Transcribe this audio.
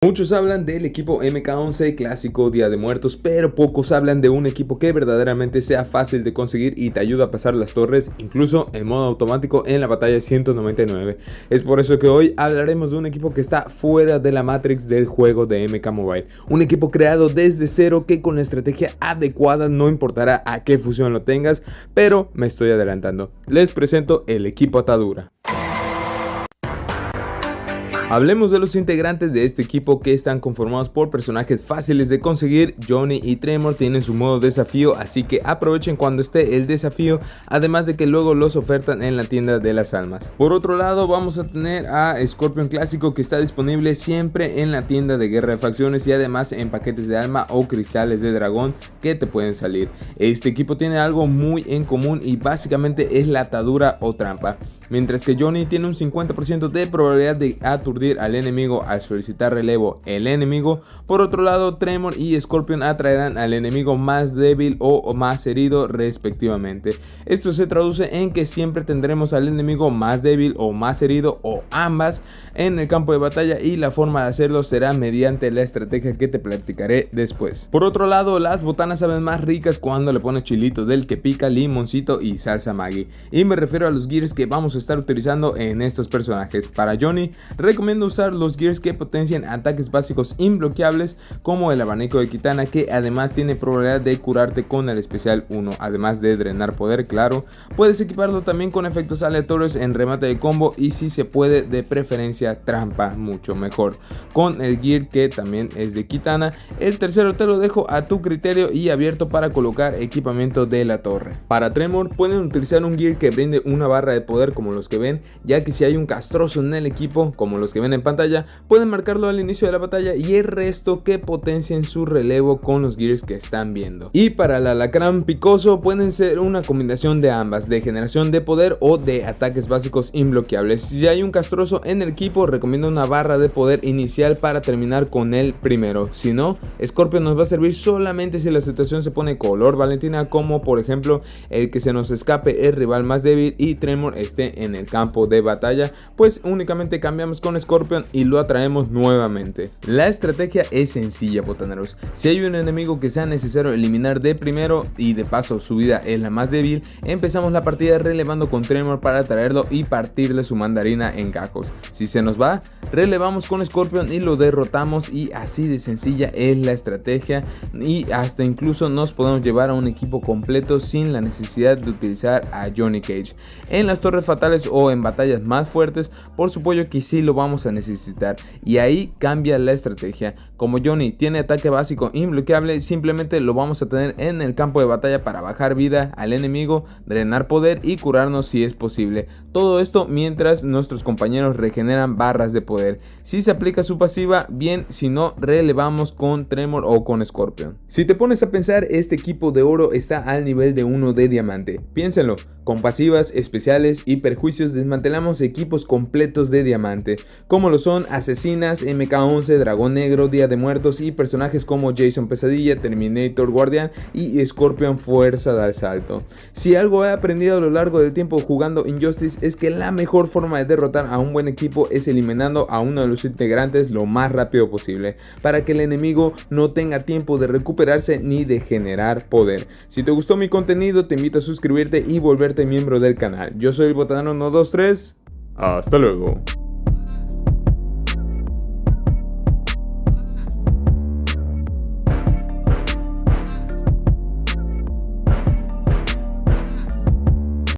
Muchos hablan del equipo MK11 clásico Día de Muertos, pero pocos hablan de un equipo que verdaderamente sea fácil de conseguir y te ayuda a pasar las torres, incluso en modo automático en la batalla 199. Es por eso que hoy hablaremos de un equipo que está fuera de la Matrix del juego de MK Mobile. Un equipo creado desde cero que con la estrategia adecuada, no importará a qué fusión lo tengas, pero me estoy adelantando. Les presento el equipo Atadura. Hablemos de los integrantes de este equipo, que están conformados por personajes fáciles de conseguir. Johnny y Tremor tienen su modo desafío, así que aprovechen cuando esté el desafío, además de que luego los ofertan en la tienda de las almas. Por otro lado, vamos a tener a Scorpion clásico, que está disponible siempre en la tienda de guerra de facciones y además en paquetes de alma o cristales de dragón que te pueden salir. Este equipo tiene algo muy en común y básicamente es la atadura o trampa. Mientras que Johnny tiene un 50% de probabilidad de aturdir al enemigo al solicitar relevo el enemigo. Por otro lado, Tremor y Scorpion atraerán al enemigo más débil o más herido respectivamente. Esto se traduce en que siempre tendremos al enemigo más débil o más herido, o ambas, en el campo de batalla, y la forma de hacerlo será mediante la estrategia que te platicaré después. Por otro lado, las botanas saben más ricas cuando le pones chilito del que pica, limoncito y salsa Maggi. Y me refiero a los gears que vamos a estar utilizando en estos personajes. Para Johnny, recomiendo usar los gears que potencian ataques básicos imbloqueables, como el abanico de Kitana, que además tiene probabilidad de curarte con el especial 1, además de drenar poder, claro. Puedes equiparlo también con efectos aleatorios en remate de combo, y si se puede, de preferencia trampa, mucho mejor, con el gear que también es de Kitana. El tercero te lo dejo a tu criterio y abierto para colocar equipamiento de la torre. Para Tremor, pueden utilizar un gear que brinde una barra de poder como los que ven, ya que si hay un castroso en el equipo, como los que ven en pantalla, pueden marcarlo al inicio de la batalla, y el resto que potencien su relevo con los gears que están viendo. Y para el alacrán picoso, pueden ser una combinación de ambas, de generación de poder o de ataques básicos imbloqueables. Si hay un castroso en el equipo, recomiendo una barra de poder inicial para terminar con él primero. Si no, Scorpion nos va a servir solamente si la situación se pone color Valentina, como por ejemplo el que se nos escape el rival más débil y Tremor esté en el campo de batalla, pues únicamente cambiamos con Scorpion y lo atraemos nuevamente. La estrategia es sencilla, botaneros. Si hay un enemigo que sea necesario eliminar de primero y de paso su vida es la más débil, empezamos la partida relevando con Tremor para atraerlo y partirle su mandarina en gajos. Si se nos va, relevamos con Scorpion y lo derrotamos, y así de sencilla es la estrategia, y hasta incluso nos podemos llevar a un equipo completo sin la necesidad de utilizar a Johnny Cage. En las torres fatales o en batallas más fuertes, por supuesto que sí lo vamos a necesitar, y ahí cambia la estrategia. Como Johnny tiene ataque básico imbloqueable, simplemente lo vamos a tener en el campo de batalla para bajar vida al enemigo, drenar poder y curarnos si es posible. Todo esto mientras nuestros compañeros regeneran barras de poder. Si se aplica su pasiva, bien; si no, relevamos con Tremor o con Scorpion. Si te pones a pensar, este equipo de oro está al nivel de uno de diamante. Piénsenlo, con pasivas, especiales y perjuicios desmantelamos equipos completos de diamante, como lo son Asesinas, MK11, Dragón Negro, Día de Muertos y personajes como Jason Pesadilla, Terminator, Guardián y Scorpion Fuerza de Asalto. Si algo he aprendido a lo largo del tiempo jugando Injustice, es que la mejor forma de derrotar a un buen equipo es eliminando a uno de los integrantes lo más rápido posible, para que el enemigo no tenga tiempo de recuperarse ni de generar poder. Si te gustó mi contenido, te invito a suscribirte y volverte miembro del canal. Yo soy el Botanero 123. Hasta luego.